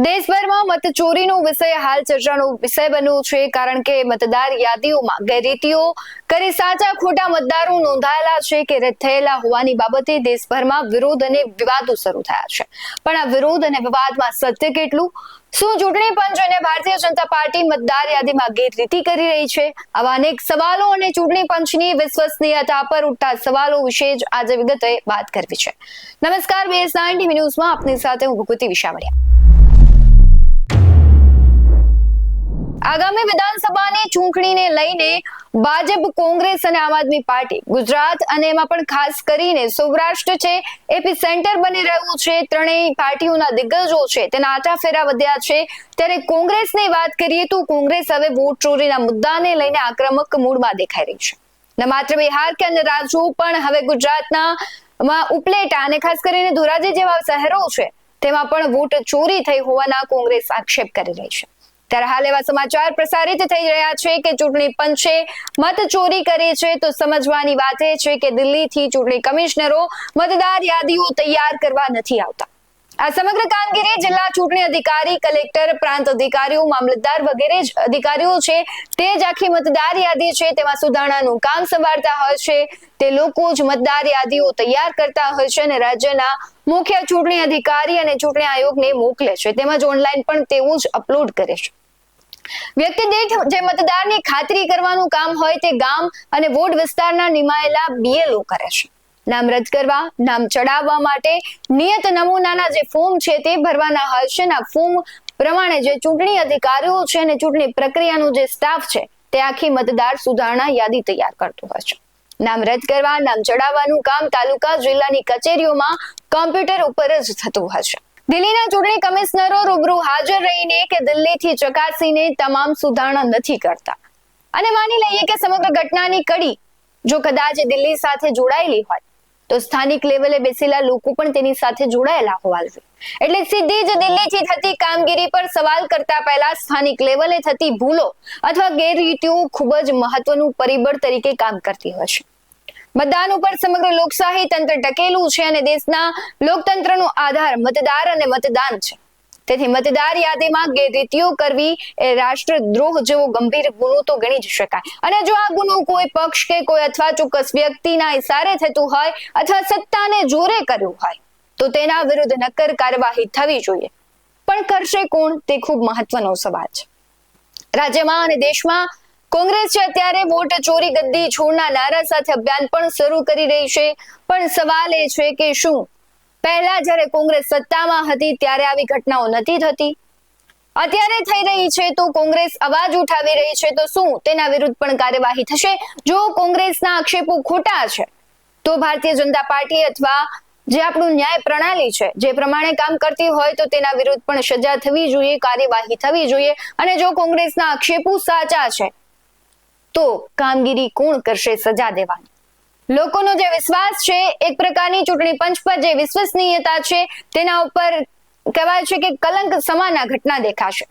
દેશભરમાં મતચોરીનો વિષય હાલ ચર્ચાનો વિષય બન્યો છે, કારણ કે મતદાર યાદીઓમાં ગેરરીતિઓ કરી સાચા ખોટા મતદારો નોંધાયેલા છે કે રદ થયેલા હોવાની બાબતે દેશભરમાં વિરોધ અને વિવાદો શરૂ થયા છે. પણ આ વિરોધ અને વિવાદમાં સત્ય કેટલું? શું ચૂંટણી પંચ અને ભારતીય જનતા પાર્ટી મતદાર યાદીમાં ગેરરીતિ કરી રહી છે? આવા અનેક સવાલો અને ચૂંટણી પંચની વિશ્વસનીયતા પર ઉઠતા સવાલો વિશે જ આજે વિગતે વાત કરવી છે. નમસ્કાર, BS9 TV ન્યૂઝમાં આપની સાથે હું ભૂપતિ વિશાવડિયા. આગામી વિધાનસભાની ચૂંટણીને લઈને ભાજપ, કોંગ્રેસ અને આમ આદમી પાર્ટી ગુજરાત અને એમાં પણ ખાસ કરીને સૌરાષ્ટ્ર છે એપી સેન્ટર બની રહ્યું છે. ત્રણેય પાર્ટીઓના દિગ્ગજો છે તેના આટાફેરા વધ્યા છે. ત્યારે કોંગ્રેસની વાત કરીએ તો કોંગ્રેસ હવે વોટ ચોરીના મુદ્દાને લઈને આક્રમક મૂડમાં દેખાઈ રહી છે. ન માત્ર બિહાર કે અન્ય રાજ્યો પણ હવે ગુજરાતના ઉપલેટા અને ખાસ કરીને ધોરાજી જેવા શહેરો છે તેમાં પણ વોટ ચોરી થઈ હોવાના કોંગ્રેસ આક્ષેપ કરી રહી છે. ત્યારે હાલ એવા સમાચાર પ્રસારિત થઈ રહ્યા છે કે ચૂંટણી પંચે મત ચોરી કરી છે. તો સમજવાની વાત એ છે કે દિલ્હીથી ચૂંટણી કમિશનરો મતદાર યાદીઓ તૈયાર કરવા નથી આવતા. આ સમગ્ર કામગીરી જિલ્લા ચૂંટણી અધિકારી, કલેક્ટર, પ્રાંત અધિકારીઓ, મામલતદાર વગેરે જ અધિકારીઓ છે તે જ આખી મતદાર યાદી છે તેમાં સુધારણાનું કામ સંભાળતા હોય છે. તે લોકો જ મતદાર યાદીઓ તૈયાર કરતા હોય છે અને રાજ્યના મુખ્ય ચૂંટણી અધિકારી અને ચૂંટણી આયોગને મોકલે છે. તેમજ ઓનલાઈન પણ તેવું જ અપલોડ કરે છે. વ્યક્તિ દીઠ જે મતદારની ખાતરી કરવાનું કામ હોય તે ગામ અને વોર્ડ વિસ્તારના નિમાયેલા BLO કરે છે. નામ રદ કરવા, નામ ચડાવવા માટે નિયત નમૂનાના જે ફોર્મ છે તે ભરવાના હોય છે. આ ફોર્મ પ્રમાણે જે ચૂંટણી અધિકારીઓ છે અને ચૂંટણી પ્રક્રિયાનો જે સ્ટાફ છે તે આખી મતદાર સુધારણા યાદી તૈયાર કરતું હોય છે. નામ રદ કરવા, નામ ચડાવવાનું કામ તાલુકા, જિલ્લાની કચેરીઓમાં કોમ્પ્યુટર ઉપર જ થતું હોય છે. દિલ્હીના ચૂંટણી કમિશનરો રૂબરૂ હાજર રહીને કે દિલ્હીથી ચકાસીને તમામ સુધારણા નથી કરતા. અને માની લઈએ કે સમગ્ર ઘટનાની કડી જો કદાચ દિલ્હી સાથે જોડાયેલી હોય તો સ્થાનિક લેવલે બેસેલા લોકો પણ તેની સાથે જોડાયેલા હોવા જોઈએ. એટલે સીધી જ દિલ્હીથી થતી કામગીરી પર સવાલ કરતા પહેલા સ્થાનિક લેવલે થતી ભૂલો અથવા ગેરરીતિઓ ખૂબ જ મહત્વનું પરિબળ તરીકે કામ કરતી હોય છે. મતદાન ઉપર સમગ્ર લોકશાહી તંત્ર ટકેલું છે અને દેશના લોકતંત્રનો આધાર મતદાર અને મતદાન છે. તેથી મતદાર યાદીમાં ગેરરીતિઓ કરવી એ રાષ્ટ્રદ્રોહ જેવો ગંભીર ગુનો તો ગણી જ શકાય. અને જો આ ગુનો કોઈ પક્ષ કે કોઈ અથવા ચોક્કસ વ્યક્તિના ઇશારે થતું હોય અથવા સત્તાને જોરે કર્યું હોય તો તેના વિરુદ્ધ નક્કર કાર્યવાહી થવી જોઈએ. પણ કરશે કોણ તે ખૂબ મહત્વનો સવાલ છે. રાજ્યમાં અને દેશમાં કોંગ્રેસ છે અત્યારે વોટ ચોરી ગદ્દી છોડના નારા સાથે અભિયાન પણ શરૂ કરી રહી છે. પણ સવાલ એ છે કે શું પહેલા જ્યારે કોંગ્રેસ સત્તામાં હતી ત્યારે આવી ઘટનાઓ નથી થતી? અત્યારે થઈ રહી છે તો કોંગ્રેસ અવાજ ઉઠાવી રહી છે તો શું તેના વિરુદ્ધ પણ કાર્યવાહી થશે? જો કોંગ્રેસના આક્ષેપો ખોટા છે તો ભારતીય જનતા પાર્ટી અથવા જે આપણું ન્યાય પ્રણાલી છે જે પ્રમાણે કામ કરતી હોય તો તેના વિરુદ્ધ પણ સજા થવી જોઈએ, કાર્યવાહી થવી જોઈએ. અને જો કોંગ્રેસના આક્ષેપો સાચા છે તો કામગીરી કોણ કરશે સજા દેવાની? લોકોનો જે વિશ્વાસ છે, એક પ્રકારની ચૂંટણી પંચ પર જે વિશ્વસનીયતા છે તેના ઉપર કહેવાય છે કે કલંક સમાન આ ઘટના દેખાશે.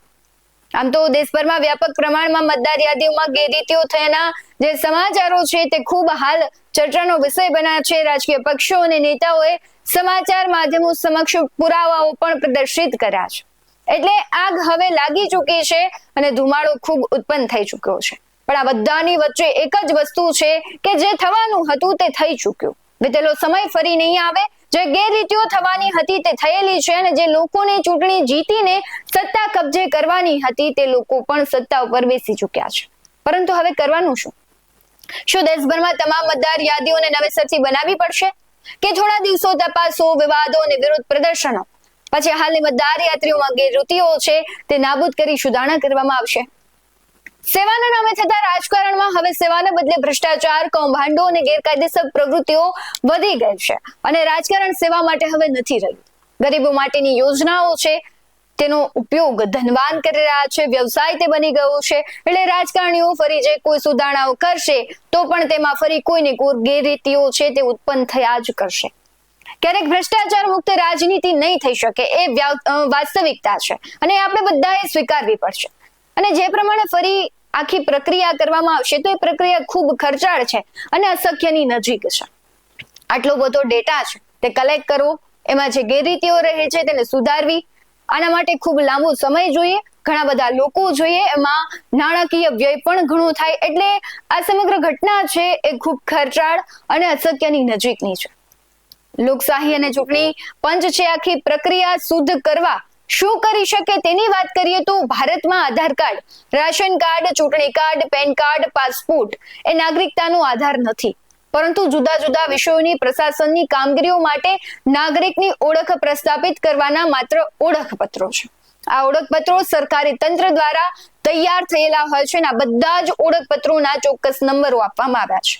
આમ તો દેશભરમાં વ્યાપક પ્રમાણમાં મતદાર યાદીઓમાં ગેરરીતિઓ થયાના જે સમાચારો છે તે ખૂબ હાલ ચર્ચાનો વિષય બન્યા છે. રાજકીય પક્ષો અને નેતાઓએ સમાચાર માધ્યમો સમક્ષ પુરાવાઓ પણ પ્રદર્શિત કર્યા છે. એટલે આગ હવે લાગી ચૂકી છે અને ધુમાડો ખૂબ ઉત્પન્ન થઈ ચૂક્યો છે. પણ આ બધાની વચ્ચે એક જ વસ્તુ છે કે જે થવાનું હતું તે થઈ ચૂક્યું. વીતેલો સમય ફરી નહીં આવે. જે ગેરરીતિઓ થવાની હતી તે થયેલી છે અને જે લોકોને ચૂંટણી જીતીને સત્તા કબજે કરવાની હતી તે લોકો પણ સત્તા ઉપર બેસી ચૂક્યા છે. પરંતુ હવે કરવાનું શું? શું દેશભરમાં તમામ મતદાર યાદીઓને નવેસરથી બનાવવી પડશે કે થોડા દિવસો તપાસો, વિવાદો અને વિરોધ પ્રદર્શનો પછી હાલની મતદાર યાત્રીઓમાં ગેરરીતિઓ છે તે નાબૂદ કરી સુધારણા કરવામાં આવશે? સેવાના નામે થતા રાજકારણમાં હવે સેવાને બદલે ભ્રષ્ટાચાર, કૌભાંડો અને ગેરકાયદેસર પ્રવૃત્તિઓ વધી ગઈ છે અને રાજકારણ સેવા માટે હવે નથી રહ્યું. ગરીબો માટેની યોજનાઓ છે તેનો ઉપયોગ ધનવાન કરી રહ્યા છે, વ્યવસાય તે બની ગયો છે. એટલે રાજકારણીઓ ફરી જે કોઈ સુધારણાઓ કરશે તો પણ તેમાં ફરી કોઈને કોઈ ગેરરીતિઓ છે તે ઉત્પન્ન થયા જ કરશે. ક્યારેક ભ્રષ્ટાચાર મુક્ત રાજનીતિ નહીં થઈ શકે એ વાસ્તવિકતા છે અને આપણે બધાએ સ્વીકારવી પડશે. અને જે પ્રમાણે ફરી આખી પ્રક્રિયા કરવામાં આવશે તો એ પ્રક્રિયા ખૂબ ખર્ચાળ છે અને અશક્યની નજીક છે. આટલો બધો ડેટા છે તે કલેક્ટ કરવો, એમાં જે ગેરરીતિઓ રહે છે તેને સુધારવી, આના માટે ખૂબ લાંબો સમય જોઈએ, ઘણા બધા લોકો જોઈએ, એમાં નાણાકીય વ્યય પણ ઘણો થાય. એટલે આ સમગ્ર ઘટના છે એ ખૂબ ખર્ચાળ અને અશક્યની નજીકની છે. લોકશાહી અને ચૂંટણી પંચ છે આખી પ્રક્રિયા શુદ્ધ કરવા શું કરી શકે તેની વાત કરીએ તો ભારતમાં આધાર કાર્ડ, રાશન કાર્ડ, ચૂંટણી કાર્ડ, પેન કાર્ડ, પાસપોર્ટ એ નાગરિકતાનો આધાર નથી, પરંતુ જુદા જુદા વિષયોની પ્રશાસનની કામગીરીઓ માટે નાગરિકની ઓળખ પ્રસ્થાપિત કરવાના માત્ર ઓળખપત્રો છે. આ ઓળખપત્રો સરકારી તંત્ર દ્વારા તૈયાર થયેલા હોય છે અને આ બધા જ ઓળખપત્રોના ચોક્કસ નંબરો આપવામાં આવ્યા છે.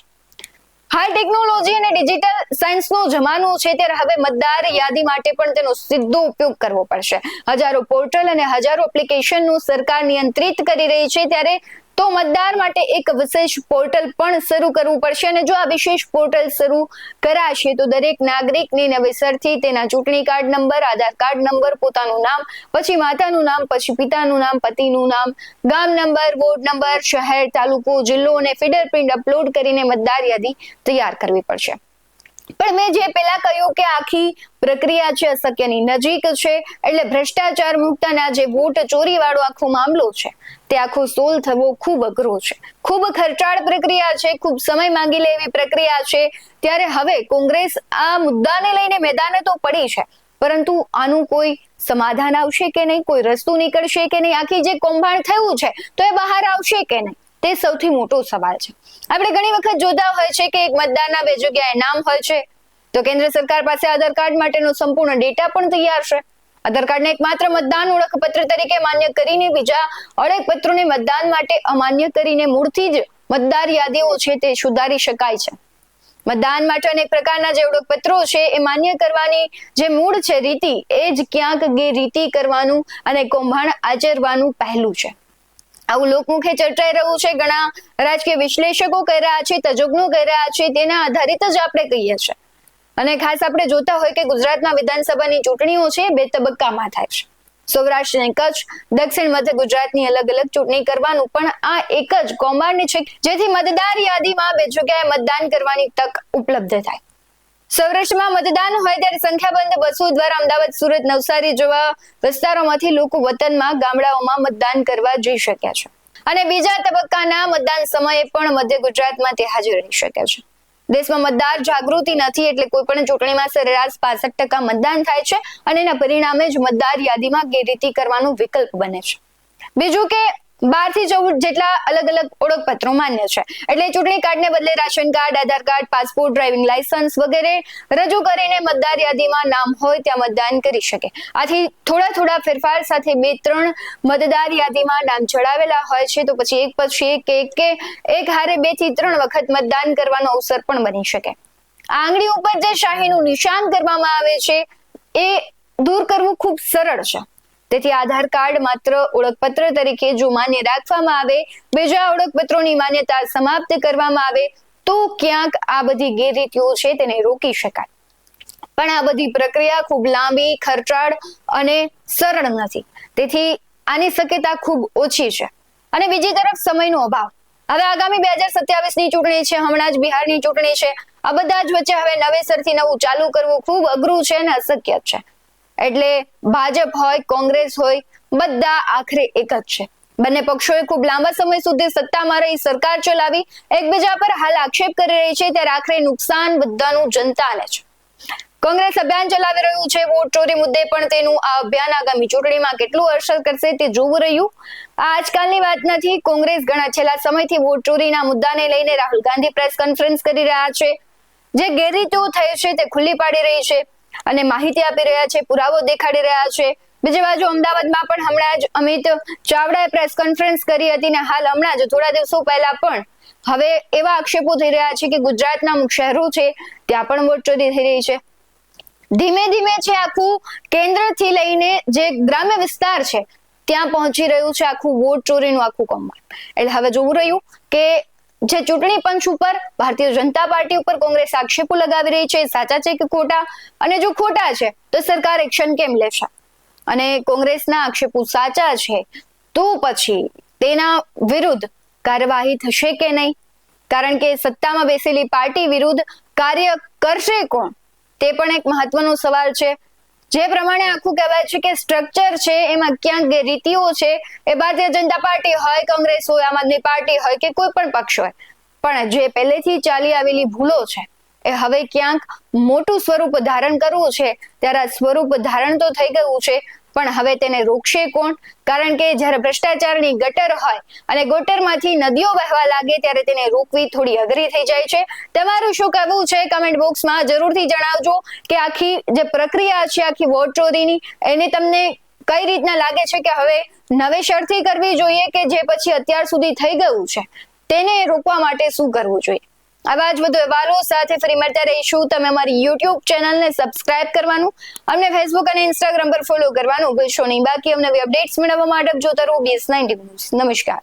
હાલ ટેકનોલોજી અને ડિજિટલ સાયન્સનો જમાનો છે, ત્યારે હવે મતદાર યાદી માટે પણ તેનો સીધો ઉપયોગ કરવો પડશે. હજારો પોર્ટલ અને હજારો એપ્લિકેશનનું સરકાર નિયંત્રિત કરી રહી છે, ત્યારે તો મતદાર માટે એક વિશેષ પોર્ટલ પણ શરૂ કરવું પડશે. અને જો આ વિશેષ પોર્ટલ શરૂ કરાશે તો દરેક નાગરિકની નવેસરથી તેના ચૂંટણી કાર્ડ નંબર, આધાર કાર્ડ નંબર, પોતાનું નામ, પછી માતાનું નામ, પછી પિતાનું નામ, પતિનું નામ, ગામ નંબર, વોર્ડ નંબર, શહેર, તાલુકો, જિલ્લો અને ફિંગરપ્રિન્ટ અપલોડ કરીને મતદાર યાદી તૈયાર કરવી પડશે. પણ મેં જે પેલા કહ્યું કે આખી પ્રક્રિયા છે અશક્યની નજીક છે, એટલે ભ્રષ્ટાચાર મુક્ત અને જે વોટ ચોરી વાળો આખો મામલો છે તે આખો સોલ્વ થવો ખૂબ અઘરો છે, ખૂબ ખર્ચાળ પ્રક્રિયા છે, ખૂબ સમય માંગી લે એવી પ્રક્રિયા છે. ત્યારે હવે કોંગ્રેસ આ મુદ્દાને લઈને મેદાને તો પડી છે, પરંતુ આનું કોઈ સમાધાન આવશે કે નહીં, કોઈ રસ્તો નીકળશે કે નહીં, આખી જે કૌભાંડ થયું છે તો એ બહાર આવશે કે નહીં, તે સૌથી મોટો સવાલ છે. આપણે ઘણી વખત જોતા હોય છે કે એક મતદારના બે જગ્યાએ નામ હોય છે, તો કેન્દ્ર સરકાર પાસે આધાર કાર્ડ માટેનો સંપૂર્ણ ડેટા પણ તૈયાર છે. આધાર કાર્ડને એકમાત્ર મતદાન ઓળખપત્ર તરીકે માન્ય કરીને બીજા ઓળખપત્રોને મતદાન માટે અમાન્ય કરીને મૂળથી જ મતદાર યાદીઓ છે તે સુધારી શકાય છે. મતદાન માટે અનેક પ્રકારના જે ઓળખપત્રો છે એ માન્ય કરવાની જે મૂળ છે રીતિ, એ જ ક્યાંક ગેરરીતિ કરવાનું અને કૌભાંડ આચરવાનું પહેલું છે. આવું લોકમુખે ચર્ચાઈ રહ્યું છે, ઘણા રાજકીય વિશ્લેષકો કહી રહ્યા છે, તજજ્ઞો કહી રહ્યા છે, તેના આધારિત જ આપણે કહીએ છીએ. અને ખાસ આપણે જોતા હોય કે ગુજરાતમાં વિધાનસભાની ચૂંટણીઓ છે બે તબક્કામાં થાય છે. સૌરાષ્ટ્ર અને કચ્છ, દક્ષિણ મધ્ય ગુજરાતની અલગ અલગ ચૂંટણી કરવાનું પણ આ એક જ કૌભાંડ છે, જેથી મતદાર યાદીમાં બે જગ્યાએ મતદાન કરવાની તક ઉપલબ્ધ થાય. સૌરાષ્ટ્રમાં મતદાન હોય ત્યારે સંખ્યાબંધ બસો દ્વારા અમદાવાદ, સુરત, નવસારી જેવા વિસ્તારોમાંથી લોકો વતનમાં ગામડાઓમાં મતદાન કરવા જઈ શક્યા છે. અને બીજા તબક્કાના મતદાન સમયે પણ મધ્ય ગુજરાતમાં તે હાજર રહી શકે છે. દેશમાં મતદાર જાગૃતિ નથી, એટલે કોઈ પણ ચૂંટણીમાં સરેરાશ 65% મતદાન થાય છે અને એના પરિણામે જ મતદાર યાદીમાં ગેરરીતિ કરવાનો વિકલ્પ બને છે. બીજું કે 12 થી 14 જેટલા અલગ અલગ ઓળખપત્રો માન્ય છે, એટલે ચૂંટણી કાર્ડને બદલે રાશન કાર્ડ, આધાર કાર્ડ, પાસપોર્ટ, ડ્રાઇવિંગ લાયસન્સ વગેરે રજૂ કરીને મતદાર યાદીમાં નામ હોય ત્યાં મતદાન કરી શકે. આથી થોડા ફેરફાર સાથે 2-3 મતદાર યાદીમાં નામ ચડાવેલા હોય છે, તો પછી એક પછી એક હારે 2 થી 3 વખત મતદાન કરવાનો અવસર પણ બની શકે. આંગળી ઉપર જે શાહીનું નિશાન કરવામાં આવે છે એ દૂર કરવું ખૂબ સરળ છે. તેથી આધાર કાર્ડ માત્ર ઓળખપત્ર તરીકે જો માન્ય રાખવામાં આવે, બીજા ઓળખપત્રોની માન્યતા સમાપ્ત કરવામાં આવે તો ક્યાંક આ બધી ગેરરીતિઓ છે તેને રોકી શકાય. પણ આ બધી પ્રક્રિયા ખૂબ લાંબી, ખર્ચાળ અને સરળ નથી, તેથી આની શક્યતા ખૂબ ઓછી છે. અને બીજી તરફ સમયનો અભાવ. હવે આગામી 2027ની ચૂંટણી છે, હમણાં જ બિહારની ચૂંટણી છે, આ બધા જ વચ્ચે હવે નવેસરથી નવું ચાલુ કરવું ખૂબ અઘરું છે અને અશક્ય છે. એટલે ભાજપ હોય, કોંગ્રેસ હોય, બધા આખરે એક જ છે. બંને પક્ષોએ ખૂબ લાંબા સમય સુધી સત્તામાં રહી સરકાર ચલાવી, એકબીજા પર હાલ આક્ષેપ કરી રહી છે, ત્યારે આખરે નુકસાન બધાનું જનતાને છે. કોંગ્રેસ અભિયાન ચલાવી રહ્યું છે વોટ ચોરી મુદ્દે, પણ તેનું આ અભિયાન આગામી ચૂંટણીમાં કેટલું અસર કરશે તે જોવું રહ્યું. આ આજકાલની વાત નથી. કોંગ્રેસ ઘણા છેલ્લા સમયથી વોટ ચોરીના મુદ્દાને લઈને રાહુલ ગાંધી પ્રેસ કોન્ફરન્સ કરી રહ્યા છે, જે ગેરરીતિઓ થઈ છે તે ખુલ્લી પાડી રહી છે અને માહિતી આપી રહ્યા છે, પુરાવો દેખાડી રહ્યા છે. બીજી બાજુ અમદાવાદમાં પણ હમણાં જ અમિત ચાવડાએ પ્રેસ કોન્ફરન્સ કરી હતી ને હાલ હમણાં જ થોડા દિવસો પહેલા પણ હવે એવા આક્ષેપો થઈ રહ્યા છે કે ગુજરાતના અમુક શહેરો છે ત્યાં પણ વોટ ચોરી થઈ રહી છે. ધીમે ધીમે છે આખું કેન્દ્રથી લઈને જે ગ્રામ્ય વિસ્તાર છે ત્યાં પહોંચી રહ્યું છે આખું વોટ ચોરીનું આખું કૌભાંડ. એટલે હવે જોવું રહ્યું કે જે ચૂંટણી પંચ ઉપર, ભારતીય જનતા પાર્ટી ઉપર કોંગ્રેસ આક્ષેપો લગાવી રહી છે, સાચા છે કે ખોટા, અને જો ખોટા છે તો સરકાર એક્શન કેમ લેશે, અને કોંગ્રેસના આક્ષેપો સાચા છે તો પછી તેના વિરુદ્ધ કાર્યવાહી થશે કે નહીં, કારણ કે સત્તામાં બેસેલી પાર્ટી વિરુદ્ધ કાર્ય કરશે કોણ તે પણ એક મહત્વનો સવાલ છે. જે પ્રમાણે આખું કહેવાય છે કે સ્ટ્રક્ચર છે એમાં ક્યાંક રીતિઓ છે, એ ભારતીય જનતા પાર્ટી હોય, કોંગ્રેસ હોય, આમ આદમી પાર્ટી હોય કે કોઈ પણ પક્ષ હોય, પણ જે પહેલેથી ચાલી આવેલી ભૂલો છે એ હવે ક્યાંક મોટું સ્વરૂપ ધારણ કરવું છે, ત્યારે આ સ્વરૂપ ધારણ તો થઈ ગયું છે, પણ હવે તેને રોકશે કોણ? કારણ કે જ્યારે ભ્રષ્ટાચારની ગટર હોય અને ગોટરમાંથી નદીઓ વહેવા લાગે ત્યારે તેને રોકવી થોડી અઘરી થઈ જાય છે. તમારું શું કહેવું છે કમેન્ટ બોક્સમાં જરૂરથી જણાવજો કે આખી જે પ્રક્રિયા છે આખી વોટ ચોરીની, એને તમને કઈ રીતના લાગે છે કે હવે નવેસરથી કરવી જોઈએ કે જે પછી અત્યાર સુધી થઈ ગયું છે તેને રોકવા માટે શું કરવું જોઈએ? આવા જ વધુ અહેવાલો સાથે ફરી મળતા રહીશું. તમે અમારી YouTube ચેનલને સબસ્ક્રાઇબ કરવાનું, અમને Facebook અને Instagram પર ફોલો કરવાનું ભૂલશો નહીં. બાકી અમને અપડેટ્સ મેળવવા માટે જોતા રહો BS19 ન્યૂઝ. નમસ્કાર.